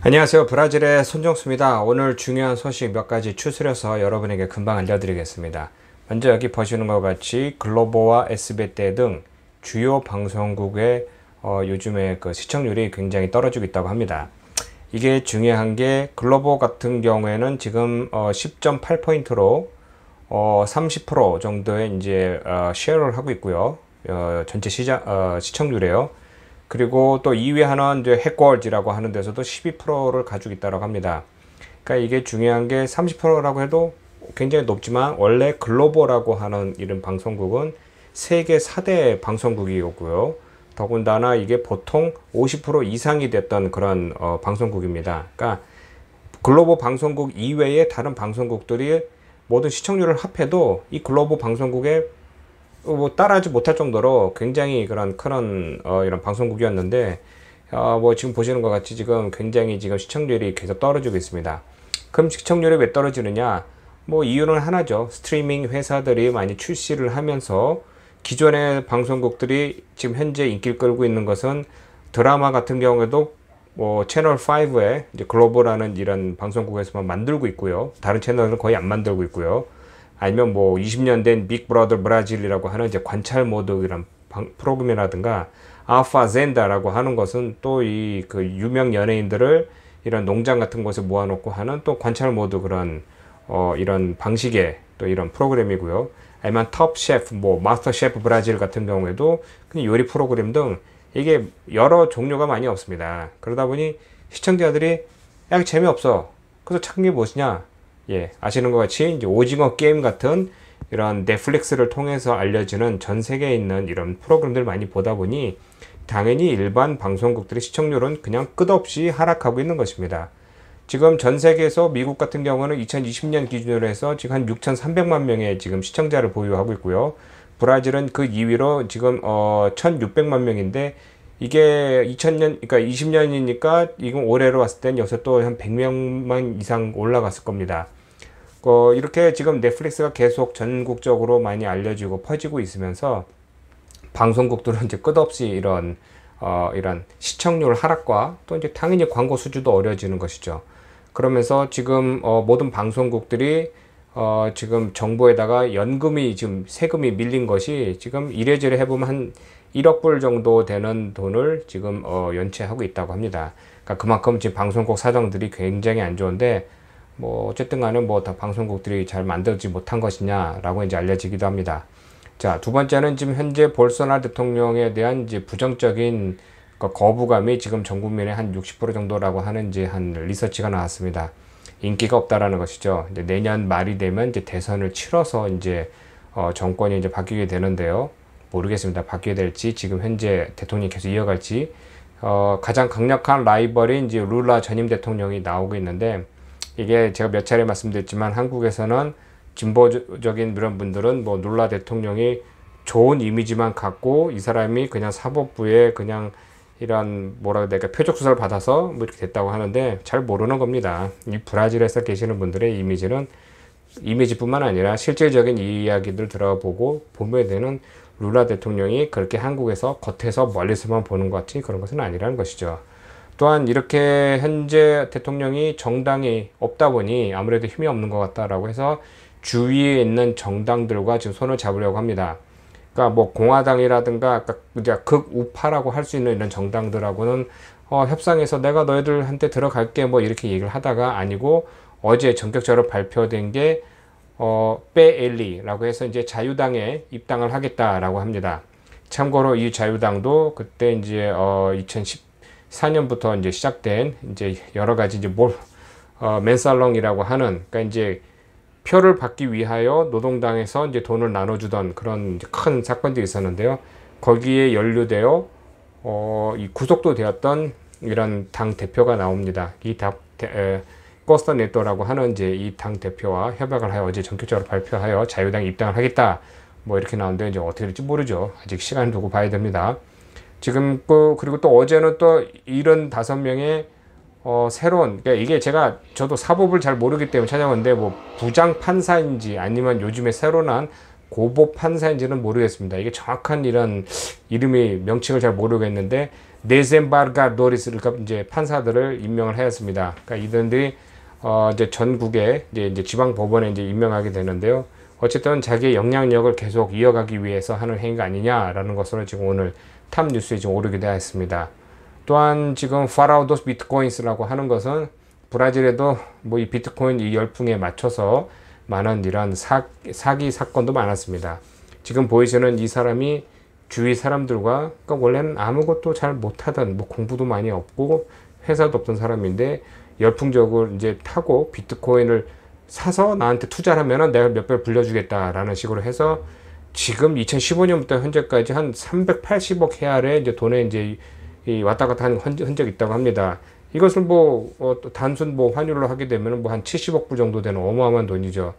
안녕하세요. 브라질의 손정수입니다. 오늘 중요한 소식 몇 가지 추스려서 여러분에게 금방 알려드리겠습니다. 먼저 여기 보시는 것 같이 글로보와 SBT 등 주요 방송국의 요즘에 그 시청률이 굉장히 떨어지고 있다고 합니다. 이게 중요한 게 글로보 같은 경우에는 지금 10.8포인트로 30% 정도의 이제 쉐어를 하고 있고요. 전체 시청률이에요. 그리고 또 2위 하는 이제 해꼴즈라고 하는 데서도 12%를 가지고 있다고 합니다. 그러니까 이게 중요한 게 30%라고 해도 굉장히 높지만 원래 글로벌라고 하는 이런 방송국은 세계 4대 방송국이었고요. 더군다나 이게 보통 50% 이상이 됐던 그런 방송국입니다. 그러니까 글로벌 방송국 이외에 다른 방송국들이 모든 시청률을 합해도 이 글로벌 방송국에 뭐 따라하지 못할 정도로 굉장히 그런 이런 방송국이었는데 뭐 지금 보시는 것 같이 지금 굉장히 지금 시청률이 계속 떨어지고 있습니다. 그럼 시청률이 왜 떨어지느냐? 뭐 이유는 하나죠. 스트리밍 회사들이 많이 출시를 하면서 기존의 방송국들이 지금 현재 인기를 끌고 있는 것은 드라마 같은 경우에도 뭐 채널 5에 이제 글로벌하는 이런 방송국에서만 만들고 있고요. 다른 채널은 거의 안 만들고 있고요. 아니면 뭐 20년 된 빅브라더 브라질이라고 하는 이제 관찰 모드 이런 프로그램이라든가 아파젠다라고 하는 것은 또 이 그 유명 연예인들을 이런 농장 같은 곳에 모아놓고 하는 또 관찰 모드 그런 이런 방식의 또 이런 프로그램이고요. 아니면 톱 셰프, 뭐 마스터 셰프 브라질 같은 경우에도 그냥 요리 프로그램 등 이게 여러 종류가 많이 없습니다. 그러다 보니 시청자들이 야 재미없어. 그래서 찾는 게 무엇이냐? 예, 아시는 것 같이 이제 오징어 게임 같은 이런 넷플릭스를 통해서 알려지는 전 세계에 있는 이런 프로그램들 많이 보다 보니 당연히 일반 방송국들의 시청률은 그냥 끝없이 하락하고 있는 것입니다. 지금 전 세계에서 미국 같은 경우는 2020년 기준으로 해서 지금 한 6,300만 명의 지금 시청자를 보유하고 있고요. 브라질은 그 2위로 지금 1,600만 명인데 이게 2000년, 그러니까 20년이니까 이건 올해로 봤을 땐 여기서 또 한 100명만 이상 올라갔을 겁니다. 이렇게 지금 넷플릭스가 계속 전국적으로 많이 알려지고 퍼지고 있으면서 방송국들은 이제 끝없이 이런 시청률 하락과 또 이제 당연히 광고 수주도 어려워지는 것이죠. 그러면서 지금 모든 방송국들이 지금 정부에다가 연금이 지금 세금이 밀린 것이 지금 이래저래 해보면 한 1억 불 정도 되는 돈을 지금 연체하고 있다고 합니다. 그러니까 그만큼 지금 방송국 사정들이 굉장히 안 좋은데 뭐 어쨌든 간에 뭐 다 방송국들이 잘 만들지 못한 것이냐라고 이제 알려지기도 합니다. 자, 두 번째는 지금 현재 볼소나로 대통령에 대한 이제 부정적인 거부감이 지금 전 국민의 한 60% 정도라고 하는 이제 한 리서치가 나왔습니다. 인기가 없다라는 것이죠. 이제 내년 말이 되면 이제 대선을 치러서 이제 정권이 이제 바뀌게 되는데요. 모르겠습니다. 바뀌게 될지 지금 현재 대통령이 계속 이어갈지 가장 강력한 라이벌이 이제 룰라 전임 대통령이 나오고 있는데 이게 제가 몇 차례 말씀드렸지만 한국에서는 진보적인 이런 분들은 뭐 룰라 대통령이 좋은 이미지만 갖고 이 사람이 그냥 사법부에 그냥 이런 뭐라 해야 될까 표적 수사를 받아서 뭐 이렇게 됐다고 하는데 잘 모르는 겁니다. 이 브라질에서 계시는 분들의 이미지는 이미지뿐만 아니라 실질적인 이야기들 들어보고 보면 되는 룰라 대통령이 그렇게 한국에서 겉에서 멀리서만 보는 것 같이 그런 것은 아니라는 것이죠. 또한 이렇게 현재 대통령이 정당이 없다 보니 아무래도 힘이 없는 것 같다라고 해서 주위에 있는 정당들과 지금 손을 잡으려고 합니다. 그러니까 뭐 공화당이라든가 이제 극우파라고 할 수 있는 이런 정당들하고는 협상해서 내가 너희들한테 들어갈게 뭐 이렇게 얘기를 하다가 아니고 어제 전격적으로 발표된 게 빼엘리라고 해서 이제 자유당에 입당을 하겠다라고 합니다. 참고로 이 자유당도 그때 이제 2014년부터 이제 시작된 이제 여러 가지 이제 맨살롱이라고 하는 그러니까 이제 표를 받기 위하여 노동당에서 이제 돈을 나눠주던 그런 이제 큰 사건들이 있었는데요. 거기에 연루되어 이 구속도 되었던 이런 당 대표가 나옵니다. 코스타 네토라고 하는 이제 이 당 대표와 협약을 하여 어제 전격적으로 발표하여 자유당에 입당을 하겠다. 뭐 이렇게 나오는데 이제 어떻게 될지 모르죠. 아직 시간 두고 봐야 됩니다. 지금 그리고 또 어제는 또 75명의 새로운 그러니까 이게 저도 사법을 잘 모르기 때문에 찾아봤는데 뭐 부장 판사인지 아니면 요즘에 새로 난 고법 판사인지는 모르겠습니다. 이게 정확한 이런 이름이 명칭을 잘 모르겠는데 네셈바르가도리스를 이제 판사들을 임명을 하였습니다. 그러니까 이들이 이제 전국에 이제 지방 법원에 이제 임명하게 되는데요. 어쨌든 자기의 영향력을 계속 이어가기 위해서 하는 행위가 아니냐라는 것으로 지금 오늘 탑 뉴스에 지금 오르게 되었습니다. 또한 지금 파라우도스 비트코인스라고 하는 것은 브라질에도 뭐 이 비트코인 이 열풍에 맞춰서 많은 이런 사기 사건도 많았습니다. 지금 보이시는 이 사람이 주위 사람들과 그러니까 원래는 아무것도 잘 못하던 뭐 공부도 많이 없고 회사도 없던 사람인데 열풍적으로 이제 타고 비트코인을 사서 나한테 투자를 하면은 내가 몇 배 불려주겠다라는 식으로 해서 지금 2015년부터 현재까지 한 380억 헤알의 이제 돈에 이제 왔다 갔다 하는 흔적이 있다고 합니다. 이것을 뭐 단순 뭐 환율로 하게 되면 뭐 한 70억 불 정도 되는 어마어마한 돈이죠.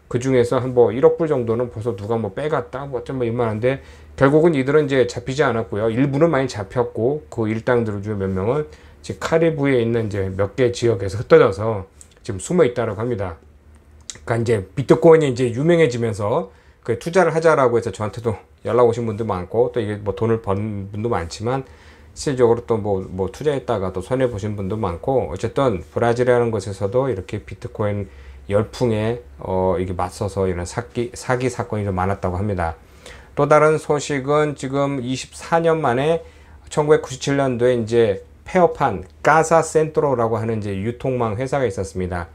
그 중에서 한 뭐 1억 불 정도는 벌써 누가 뭐 빼갔다 뭐 어쩜 뭐 이만한데 결국은 이들은 이제 잡히지 않았고요. 일부는 많이 잡혔고 그 일당들 중에 몇 명은 지금 카리브에 있는 이제 몇 개 지역에서 흩어져서 지금 숨어 있다라고 합니다. 그러니까 이제 비트코인이 이제 유명해지면서 그 투자를 하자라고 해서 저한테도 연락 오신 분도 많고 또 이게 뭐 돈을 번 분도 많지만 실질적으로 또 뭐 투자했다가 또 손해 보신 분도 많고 어쨌든 브라질이라는 곳에서도 이렇게 비트코인 열풍에 이게 맞서서 이런 사기 사건이 좀 많았다고 합니다. 또 다른 소식은 지금 24년 만에 1997년도에 이제 폐업한 가사 센트로라고 하는 이제 유통망 회사가 있었습니다.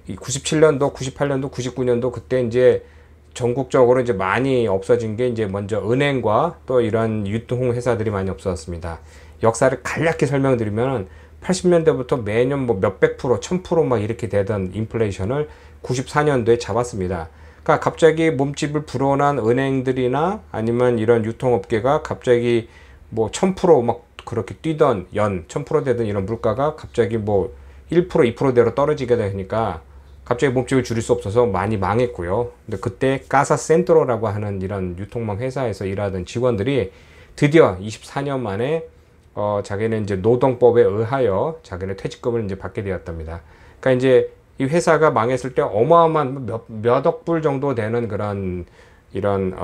이 97년도, 98년도, 99년도 그때 이제 전국적으로 이제 많이 없어진 게 이제 먼저 은행과 또 이런 유통 회사들이 많이 없어졌습니다. 역사를 간략히 설명드리면 80년대부터 매년 뭐 몇백 프로, 1000% 막 이렇게 되던 인플레이션을 94년도에 잡았습니다. 그러니까 갑자기 몸집을 불어난 은행들이나 아니면 이런 유통업계가 갑자기 뭐 1000%막 그렇게 뛰던 1000% 되던 이런 물가가 갑자기 뭐 1%, 2%대로 떨어지게 되니까 갑자기 몸집을 줄일 수 없어서 많이 망했고요. 근데 그때 가사 센트로라고 하는 이런 유통망 회사에서 일하던 직원들이 드디어 24년 만에 자기는 이제 노동법에 의하여 자기는 퇴직금을 이제 받게 되었답니다. 그러니까 이제 이 회사가 망했을 때 어마어마한 몇억 불 정도 되는 그런 이런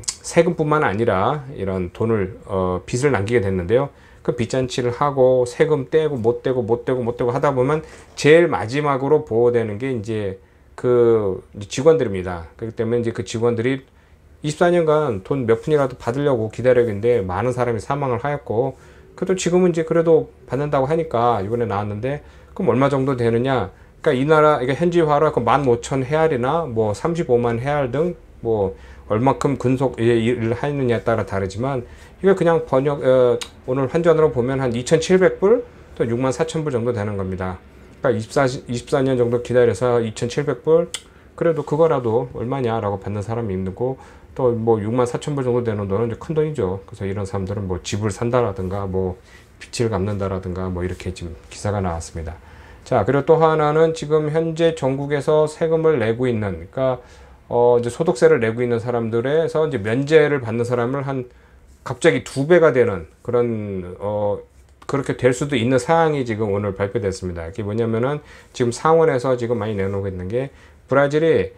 세금뿐만 아니라 이런 돈을 빚을 남기게 됐는데요. 그 빚잔치를 하고 세금 떼고 못 떼고 하다 보면 제일 마지막으로 보호되는 게 이제 그 직원들입니다. 그렇기 때문에 이제 그 직원들이 24년간 돈 몇 푼이라도 받으려고 기다렸는데 많은 사람이 사망을 하였고 그래도 지금은 이제 그래도 받는다고 하니까 이번에 나왔는데 그럼 얼마 정도 되느냐? 그러니까 이 나라 이게 현지화로 15,000 헤알이나 뭐 35만 헤알 등 뭐 얼마큼 근속 일을 하느냐에 따라 다르지만 이거 그냥 오늘 환전으로 보면 한 2,700불 또 64,000불 정도 되는 겁니다. 그러니까 24년 정도 기다려서 2,700불 그래도 그거라도 얼마냐라고 받는 사람이 있고 또 뭐 64,000불 정도 되는 돈은 이제 큰 돈이죠. 그래서 이런 사람들은 뭐 집을 산다라든가 뭐 빚을 갚는다라든가 뭐 이렇게 지금 기사가 나왔습니다. 자, 그리고 또 하나는 지금 현재 전국에서 세금을 내고 있는 그러니까 이제 소득세를 내고 있는 사람들에서 이제 면제를 받는 사람을 한 갑자기 2배가 되는 그런 그렇게 될 수도 있는 사항이 지금 오늘 발표됐습니다. 이게 뭐냐면은 지금 상원에서 지금 많이 내놓고 있는 게 브라질이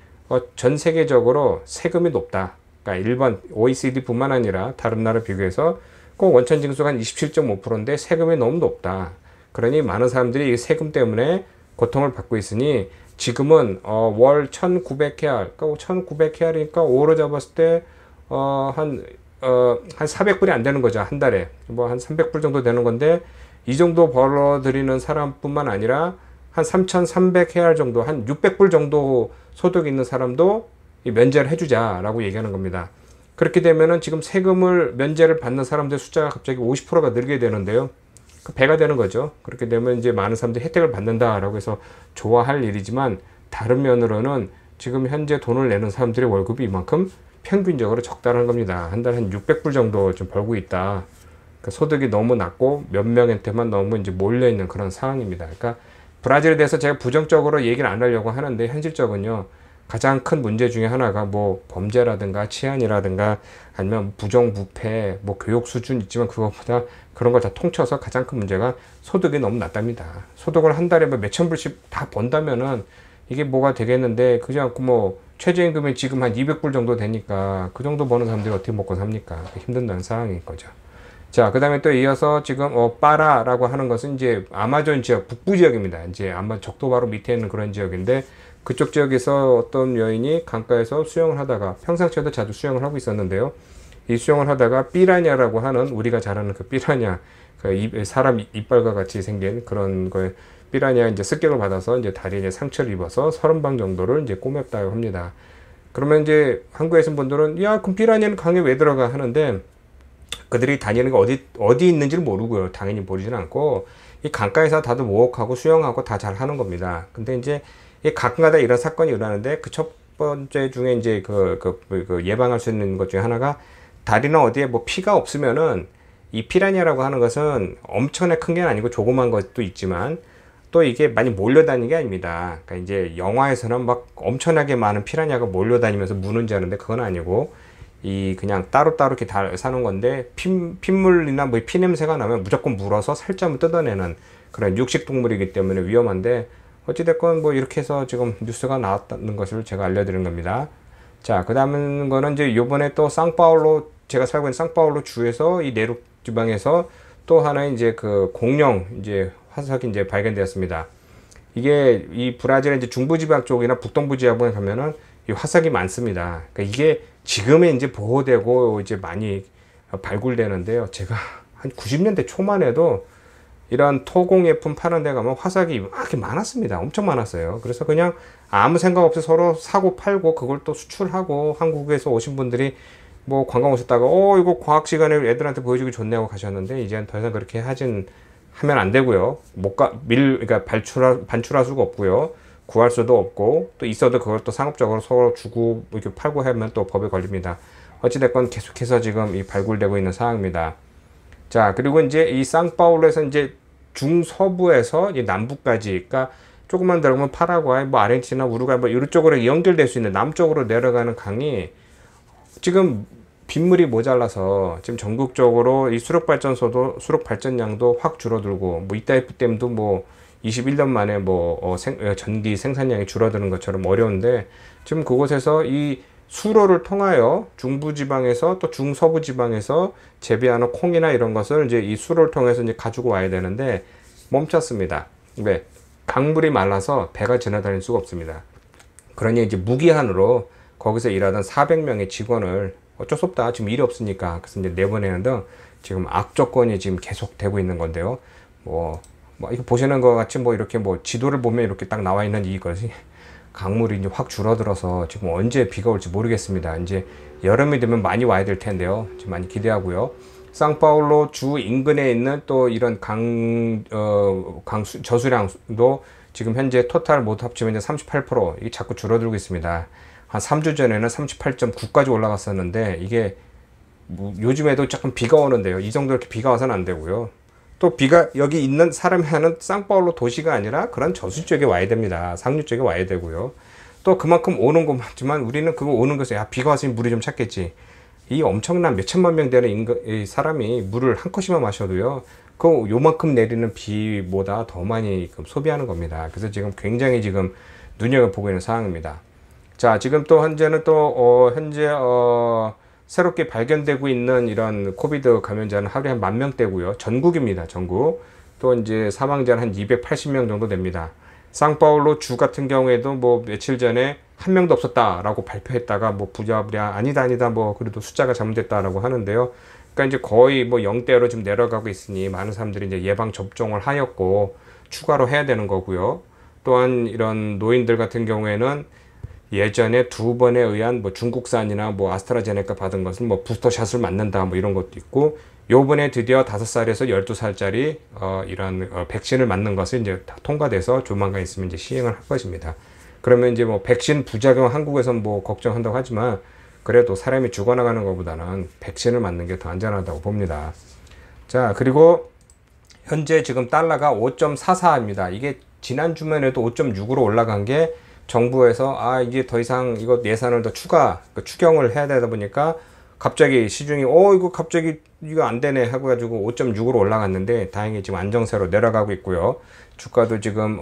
전 세계적으로 세금이 높다. 그러니까 일반 OECD뿐만 아니라 다른 나라 비교해서 꼭 원천 징수가 한 27.5%인데 세금이 너무 높다. 그러니 많은 사람들이 이 세금 때문에 고통을 받고 있으니 지금은 월 1,900헤알, 그러니까 1,900헤알이니까 5로 잡았을 때 한 400불이 안 되는 거죠. 한 달에. 뭐 한 300불 정도 되는 건데 이 정도 벌어들이는 사람뿐만 아니라 한 3,300헤알 정도, 한 600불 정도 소득이 있는 사람도 이 면제를 해주자라고 얘기하는 겁니다. 그렇게 되면은 지금 세금을 면제를 받는 사람들 숫자가 갑자기 50%가 늘게 되는데요. 그 배가 되는 거죠. 그렇게 되면 이제 많은 사람들이 혜택을 받는다라고 해서 좋아할 일이지만 다른 면으로는 지금 현재 돈을 내는 사람들의 월급이 이만큼 평균적으로 적다는 겁니다. 한 달에 한 600불 정도 좀 벌고 있다. 그러니까 소득이 너무 낮고 몇 명한테만 너무 이제 몰려 있는 그런 상황입니다. 그러니까 브라질에 대해서 제가 부정적으로 얘기를 안 하려고 하는데 현실적은요. 가장 큰 문제 중에 하나가 뭐 범죄라든가 치안이라든가 아니면 부정부패, 뭐 교육 수준 있지만 그것보다 그런 걸 다 통쳐서 가장 큰 문제가 소득이 너무 낮답니다. 소득을 한 달에 뭐 몇천 불씩 다 번다면은 이게 뭐가 되겠는데 그지 않고 뭐 최저임금이 지금 한 200불 정도 되니까 그 정도 버는 사람들이 어떻게 먹고 삽니까? 힘든다는 상황인 거죠. 자, 그 다음에 또 이어서 지금 빠라라고 하는 것은 이제 아마존 지역 북부 지역입니다. 이제 아마 적도 바로 밑에 있는 그런 지역인데 그쪽 지역에서 어떤 여인이 강가에서 수영을 하다가 평상시에도 자주 수영을 하고 있었는데요. 이 수영을 하다가 삐라냐라고 하는 우리가 잘 아는 그 삐라냐, 그 사람 이빨과 같이 생긴 그런 거에 삐라냐 이제 습격을 받아서 이제 다리에 이제 상처를 입어서 30방 정도를 이제 꼬맸다고 합니다. 그러면 이제 한국에 계신 분들은 야, 그럼 삐라냐는 강에 왜 들어가 하는데 그들이 다니는 게 어디 있는지를 모르고요. 당연히 모르지는 않고 이 강가에서 다들 모욕하고 수영하고 다 잘 하는 겁니다. 근데 이제 이 가끔가다 이런 사건이 일어나는데 그 첫 번째 중에 이제 그 예방할 수 있는 것 중에 하나가 다리나 어디에 뭐 피가 없으면은 이 피라냐라고 하는 것은 엄청나게 큰 게 아니고 조그만 것도 있지만 또 이게 많이 몰려다니는 게 아닙니다. 그러니까 이제 영화에서는 막 엄청나게 많은 피라냐가 몰려다니면서 무는지 아는데 그건 아니고 이 그냥 따로따로 이렇게 다 사는 건데 핏물이나 뭐 피냄새가 나면 무조건 물어서 살점을 뜯어내는 그런 육식동물이기 때문에 위험한데 어찌됐건 뭐 이렇게 해서 지금 뉴스가 나왔다는 것을 제가 알려드린 겁니다. 자, 그 다음 거는 이제 요번에 또 상파울로 제가 살고 있는 상파울로 주에서 이 내륙 지방에서 또 하나 이제 그 공룡 이제 화석이 이제 발견되었습니다. 이게 이 브라질의 이제 중부지방 쪽이나 북동부 지방에 가면은 이 화석이 많습니다. 그러니까 이게 지금에 이제 보호되고 이제 많이 발굴되는데요. 제가 한 90년대 초만 해도 이런 토공예품 파는 데 가면 화석이 이렇게 많았습니다. 엄청 많았어요. 그래서 그냥 아무 생각 없이 서로 사고 팔고 그걸 또 수출하고 한국에서 오신 분들이 뭐 관광 오셨다가 이거 과학 시간에 애들한테 보여주기 좋네 하고 가셨는데 이제는 더 이상 그렇게 하면 안 되고요. 그러니까 반출할 수가 없고요. 구할 수도 없고 또 있어도 그걸 또 상업적으로 서로 주고 이렇게 팔고 하면 또 법에 걸립니다. 어찌됐건 계속해서 지금 이 발굴되고 있는 상황입니다. 자, 그리고 이제 이 상파울루에서 이제 중서부에서 이제 남부까지, 그러니까 조금만 들어가면 파라과이, 뭐 아르헨티나, 우루과이 뭐 이쪽으로 연결될 수 있는 남쪽으로 내려가는 강이 지금 빗물이 모자라서 지금 전국적으로 이 수력 발전량도 확 줄어들고 뭐 이따이프 댐도 뭐 21년 만에 전기 생산량이 줄어드는 것처럼 어려운데 지금 그곳에서 이 수로를 통하여 중부지방에서 또 중서부지방에서 재배하는 콩이나 이런 것을 이제 이 수로를 통해서 이제 가지고 와야 되는데 멈췄습니다. 왜? 강물이 말라서 배가 지나다닐 수가 없습니다. 그러니 이제 무기한으로 거기서 일하던 400명의 직원을 어쩔 수 없다. 지금 일이 없으니까. 그래서 이제 내보내는 등 지금 악조건이 지금 계속 되고 있는 건데요. 이거 보시는 것 같이 이렇게 지도를 보면 이렇게 딱 나와 있는 이것이 강물이 이제 확 줄어들어서 지금 언제 비가 올지 모르겠습니다. 이제 여름이 되면 많이 와야 될 텐데요. 지금 많이 기대하고요. 상파울로 주 인근에 있는 또 이런 저수량도 지금 현재 토탈 모두 합치면 이제 38% 이게 자꾸 줄어들고 있습니다. 한 3주 전에는 38.9까지 올라갔었는데 이게 요즘에도 조금 비가 오는데요. 이 정도 이렇게 비가 와서는 안 되고요. 또 비가 여기 있는 사람이 하는 상파울로 도시가 아니라 그런 저수 쪽에 와야 됩니다. 상류 쪽에 와야 되고요. 또 그만큼 오는 거 맞지만 우리는 그거 오는 것에 비가 왔으니 물이 좀 찼겠지. 이 엄청난 몇 천만 명 되는 사람이 물을 한 컷이만 마셔도요. 요만큼 내리는 비보다 더 많이 소비하는 겁니다. 그래서 지금 굉장히 지금 눈여겨보고 있는 상황입니다. 자, 지금 또 현재는 새롭게 발견되고 있는 이런 코비드 감염자는 하루에 한 10,000명대고요. 전국입니다. 전국. 또 이제 사망자는 한 280명 정도 됩니다. 상파울로 주 같은 경우에도 며칠 전에 한 명도 없었다라고 발표했다가 부랴부랴 아니다 그래도 숫자가 잘못됐다라고 하는데요. 그러니까 이제 거의 0대로 좀 내려가고 있으니 많은 사람들이 이제 예방 접종을 하였고 추가로 해야 되는 거고요. 또한 이런 노인들 같은 경우에는 예전에 2번에 의한 중국산이나 아스트라제네카 받은 것은 부스터샷을 맞는다 이런 것도 있고 요번에 드디어 5살에서 12살짜리 이런 백신을 맞는 것을 이제 다 통과돼서 조만간 있으면 이제 시행을 할 것입니다. 그러면 이제 백신 부작용 한국에서는 걱정한다고 하지만 그래도 사람이 죽어나가는 것보다는 백신을 맞는 게 더 안전하다고 봅니다. 자, 그리고 현재 지금 달러가 5.44입니다. 이게 지난 주말에도 5.6으로 올라간 게 정부에서 이제 더 이상 이거 예산을 더 추경을 해야 되다 보니까 갑자기 시중이 이거 갑자기 이거 안 되네 하고 가지고 5.6으로 올라갔는데 다행히 지금 안정세로 내려가고 있고요. 주가도 지금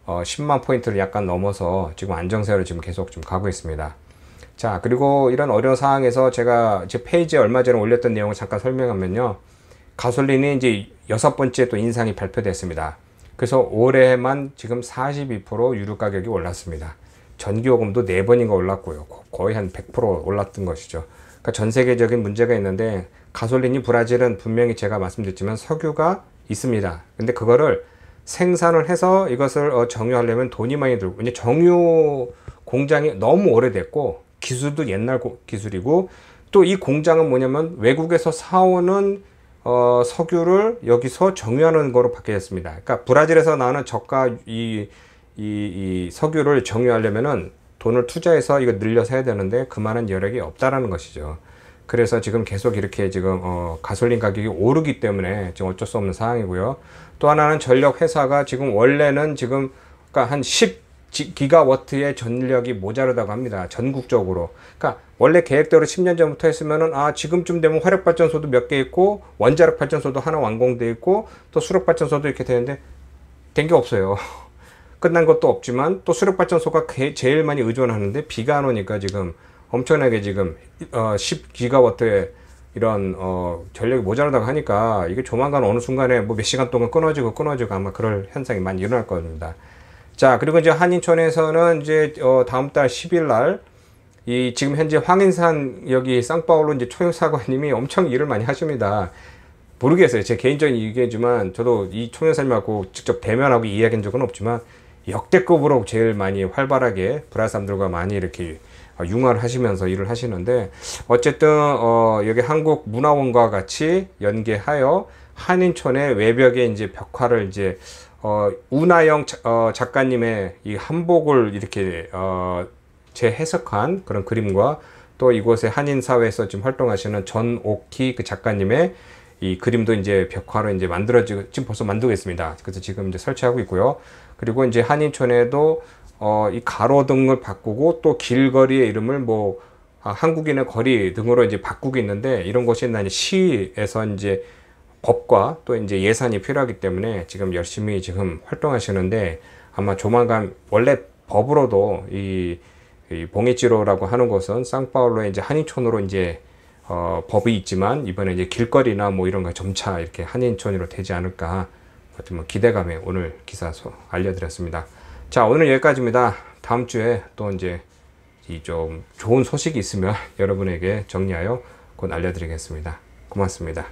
10만 포인트를 약간 넘어서 지금 안정세로 지금 계속 좀 가고 있습니다. 자, 그리고 이런 어려운 상황에서 제가 제 페이지에 얼마 전에 올렸던 내용을 잠깐 설명하면요. 가솔린이 이제 6번째 또 인상이 발표됐습니다. 그래서 올해만 지금 42% 유류 가격이 올랐습니다. 전기요금도 4번인가 올랐고요. 거의 한 100% 올랐던 것이죠. 그러니까 전 세계적인 문제가 있는데 가솔린이 브라질은 분명히 제가 말씀드렸지만 석유가 있습니다. 근데 그거를 생산을 해서 이것을 정유하려면 돈이 많이 들고 이제 정유 공장이 너무 오래됐고 기술도 옛날 기술이고 또 이 공장은 뭐냐면 외국에서 사오는 석유를 여기서 정유하는 거로 바뀌었습니다. 그러니까 브라질에서 나오는 저가 이 석유를 정유하려면은 돈을 투자해서 이거 늘려서 해야 되는데 그만한 여력이 없다라는 것이죠. 그래서 지금 계속 이렇게 지금 가솔린 가격이 오르기 때문에 지금 어쩔 수 없는 상황이고요. 또 하나는 전력 회사가 지금 원래는 지금 그러니까 한 10기가와트의 전력이 모자르다고 합니다. 전국적으로. 그러니까 원래 계획대로 10년 전부터 했으면은 지금쯤 되면 화력발전소도 몇 개 있고 원자력 발전소도 하나 완공돼 있고 또 수력발전소도 이렇게 되는데 된 게 없어요. 끝난 것도 없지만 또 수력발전소가 제일 많이 의존하는데 비가 안 오니까 지금 엄청나게 지금 10기가와트의 이런 전력이 모자라다고 하니까 이게 조만간 어느 순간에 뭐 몇 시간 동안 끊어지고 아마 그럴 현상이 많이 일어날 겁니다. 자, 그리고 이제 한인촌에서는 이제 다음 달 10일 날 이 지금 현재 황인산 여기 상파울로 이제 총영사관님이 엄청 일을 많이 하십니다. 모르겠어요. 제 개인적인 얘기지만 저도 이 총영사님하고 직접 대면하고 이야기한 적은 없지만 역대급으로 제일 많이 활발하게 브라질 사람들과 많이 이렇게 융화를 하시면서 일을 하시는데 어쨌든 여기 한국 문화원과 같이 연계하여 한인촌의 외벽에 이제 벽화를 이제 우나영 작가님의 이 한복을 이렇게 재해석한 그런 그림과 또 이곳의 한인사회에서 지금 활동하시는 전옥희 그 작가님의 이 그림도 이제 벽화로 이제 지금 벌써 만들고 있습니다. 그래서 지금 이제 설치하고 있고요. 그리고 이제 한인촌에도 이 가로등을 바꾸고 또 길거리의 이름을 뭐 한국인의 거리 등으로 이제 바꾸고 있는데 이런 것이 이제 시에서 이제 법과 또 이제 예산이 필요하기 때문에 지금 열심히 지금 활동하시는데 아마 조만간 원래 법으로도 이 봉해지로라고 하는 곳은 상파울로의 이제 한인촌으로 이제 법이 있지만 이번에 이제 길거리나 뭐 이런 거 점차 이렇게 한인촌으로 되지 않을까 뭐 기대감에 오늘 기사 알려드렸습니다. 자, 오늘 여기까지입니다. 다음 주에 또 이제 좀 좋은 소식이 있으면 여러분에게 정리하여 곧 알려드리겠습니다. 고맙습니다.